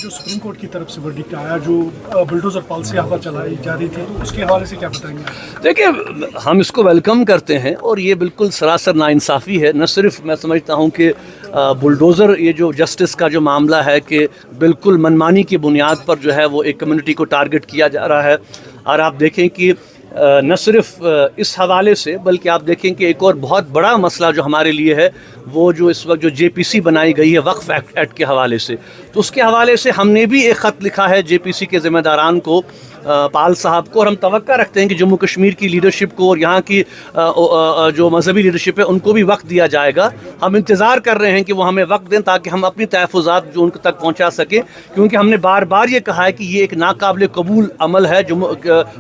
जो supreme court की तरफ से वर्डिक्ट आया, जो बुलडोजर पॉलिसी यहाँ पर चलाई जा रही थी, तो उसके हवाले से क्या बताएंगे? देखिए, हम इसको वेलकम करते हैं और ये बिल्कुल सरासर नाइंसाफ़ी है। न सिर्फ मैं समझता हूँ कि बुलडोज़र, ये जो जस्टिस का जो मामला है कि बिल्कुल मनमानी की बुनियाद पर जो है वो एक कम्युनिटी को टारगेट किया जा रहा है। और आप देखें कि न सिर्फ इस हवाले से, बल्कि आप देखें कि एक और बहुत बड़ा मसला जो हमारे लिए है, वो जो इस वक्त जो JPC बनाई गई है वक्फ एक्ट के हवाले से, तो उसके हवाले से हमने भी एक ख़त लिखा है JPC के ज़िम्मेदारान को, पाल साहब को, और हम तवक्का रखते हैं कि जम्मू कश्मीर की लीडरशिप को और यहाँ की जो मजहबी लीडरशिप है उनको भी वक्त दिया जाएगा। हम इंतज़ार कर रहे हैं कि वो हमें वक्त दें ताकि हम अपनी तहफ़्फ़ुज़ात जो उनके तक पहुँचा सकें, क्योंकि हमने बार बार ये कहा है कि ये एक नाकाबिल कबूल अमल है। जो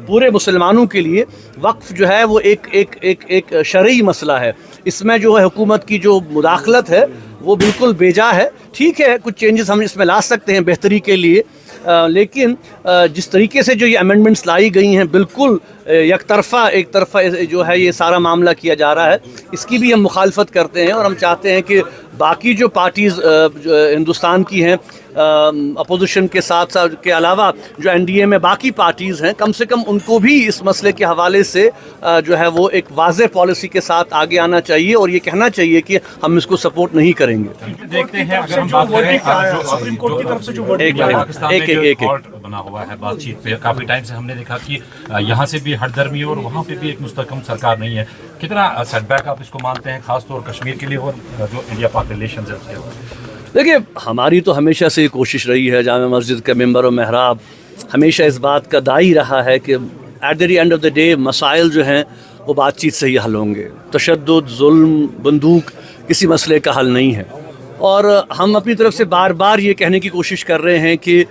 पूरे मुसलमानों के लिए वक्फ जो है वो एक शरई मसला है। इसमें जो है हुकूमत की जो मुदाखलत है वो बिल्कुल बेजा है। ठीक है, कुछ चेंजेस हम इसमें ला सकते हैं बेहतरी के लिए, लेकिन जिस तरीके से जो ये अमेंडमेंट्स लाई गई हैं, बिल्कुल एक तरफ़ा जो है ये सारा मामला किया जा रहा है, इसकी भी हम मुखालफत करते हैं। और हम चाहते हैं कि बाकी जो पार्टीज़ हिंदुस्तान की हैं, अपोजिशन के साथ साथ के अलावा जो NDA में बाकी पार्टीज़ हैं, कम से कम उनको भी इस मसले के हवाले से जो है वो एक वाज़ेह पॉलिसी के साथ आगे आना चाहिए और ये कहना चाहिए कि हम इसको सपोर्ट नहीं करेंगे। देखते हैं, अगर हम बात करें सुप्रीम कोर्ट की तरफ से जो वर्डिक्ट एक बना हुआ है बातचीत पे, काफी टाइम से हमने देखा कि यहाँ से भी हटदर्मी और वहाँ पे भी एक मुस्तकम सरकार नहीं है। कितना सेटबैक आप इसको मानते हैं, खासतौर कश्मीर के लिए और जो इंडिया पाक रिलेशंस है उसके? देखिए, हमारी तो हमेशा से ये कोशिश रही है, जामे मस्जिद का मिंबर और महराब हमेशा इस बात का दाई रहा है कि at the end of the day मसाइल जो हैं वो बातचीत से ही हल होंगे। तशद्दुद, जुल्म, बंदूक किसी मसले का हल नहीं है। और हम अपनी तरफ से बार बार ये कहने की कोशिश कर रहे हैं कि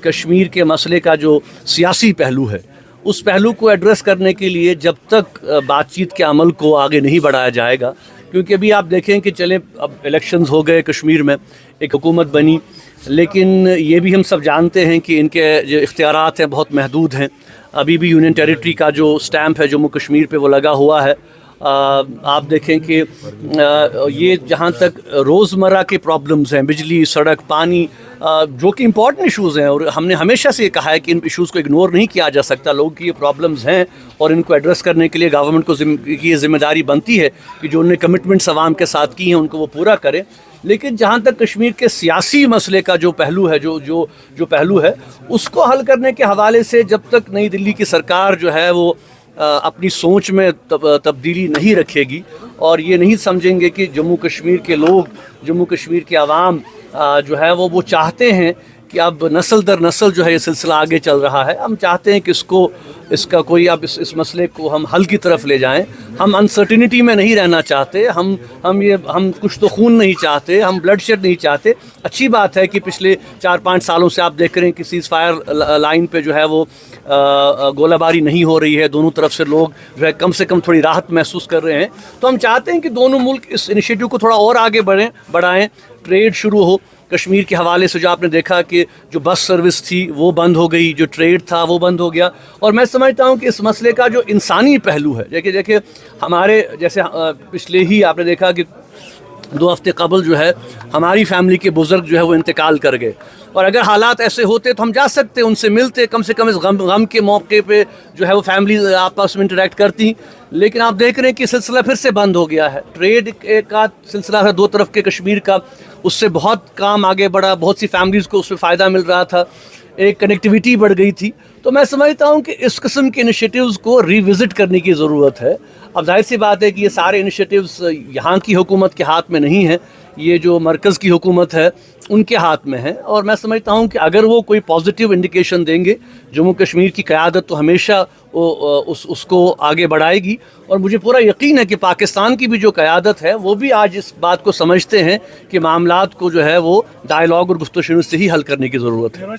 कश्मीर के मसले का जो सियासी पहलू है, उस पहलू को एड्रेस करने के लिए जब तक बातचीत के अमल को आगे नहीं बढ़ाया जाएगा, क्योंकि अभी आप देखें कि चले अब इलेक्शंस हो गए, कश्मीर में एक हुकूमत बनी, लेकिन ये भी हम सब जानते हैं कि इनके जो इख्तियारात हैं बहुत महदूद हैं। अभी भी यूनियन टेरिटरी का जो स्टैम्प है जम्मू कश्मीर पे वो लगा हुआ है। आप देखें कि ये जहाँ तक रोज़मर्रा के प्रॉब्लम्स हैं, बिजली, सड़क, पानी, जो कि इम्पॉर्टेंट इश्यूज़ हैं, और हमने हमेशा से ये कहा है कि इन इश्यूज़ को इग्नोर नहीं किया जा सकता। लोगों की ये प्रॉब्लम्स हैं और इनको एड्रेस करने के लिए गवर्नमेंट को की ये ज़िम्मेदारी बनती है कि जो उन्होंने कमिटमेंट्स आवाम के साथ की हैं उनको वो पूरा करें। लेकिन जहाँ तक कश्मीर के सियासी मसले का जो पहलू है, जो पहलू है, उसको हल करने के हवाले से जब तक नई दिल्ली की सरकार जो है वो अपनी सोच में तब्दीली नहीं रखेगी और ये नहीं समझेंगे कि जम्मू कश्मीर के लोग, जम्मू कश्मीर के अवाम जो है वो चाहते हैं कि अब नस्ल दर नस्ल जो है ये सिलसिला आगे चल रहा है। हम चाहते हैं कि इसका कोई अब इस मसले को हम हल की तरफ ले जाएं। हम अनसर्टिनिटी में नहीं रहना चाहते, हम कुछ तो खून नहीं चाहते, हम ब्लडशेड नहीं चाहते। अच्छी बात है कि पिछले 4-5 सालों से आप देख रहे हैं कि सीज़ फायर लाइन पे जो है वो गोलाबारी नहीं हो रही है, दोनों तरफ से लोग जो है कम से कम थोड़ी राहत महसूस कर रहे हैं। तो हम चाहते हैं कि दोनों मुल्क इस इनिशिएटिव को थोड़ा और आगे बढ़ाएं, ट्रेड शुरू हो। कश्मीर के हवाले से जो आपने देखा कि जो बस सर्विस थी वो बंद हो गई, जो ट्रेड था वो बंद हो गया। और मैं समझता हूँ कि इस मसले का जो इंसानी पहलू है, देखिए हमारे जैसे पिछले ही आपने देखा कि 2 हफ्ते कबल जो है हमारी फैमिली के बुज़ुर्ग जो है वो इंतकाल कर गए। और अगर हालात ऐसे होते तो हम जा सकते, उनसे मिलते, कम से कम इस गम के मौके पे जो है वो फैमिली आपस में इंटरेक्ट करती। लेकिन आप देख रहे हैं कि सिलसिला फिर से बंद हो गया है। ट्रेड का सिलसिला है 2 तरफ के कश्मीर का, उससे बहुत काम आगे बढ़ा, बहुत सी फैमिलीज़ को उससे फ़ायदा मिल रहा था, एक कनेक्टिविटी बढ़ गई थी। तो मैं समझता हूँ कि इस किस्म के इनिशिएटिव्स को रिविज़िट करने की ज़रूरत है। अब जाहिर सी बात है कि ये सारे इनिशिएटिव्स यहाँ की हुकूमत के हाथ में नहीं हैं, ये जो मरकज़ की हुकूमत है उनके हाथ में है। और मैं समझता हूँ कि अगर वो कोई पॉजिटिव इंडिकेशन देंगे, जम्मू कश्मीर की क़यादत तो हमेशा उसको आगे बढ़ाएगी। और मुझे पूरा यकीन है कि पाकिस्तान की भी जो क़यादत है वो भी आज इस बात को समझते हैं कि मामलात को जो है वो डायलॉग और गुफ्तगू से ही हल करने की ज़रूरत है।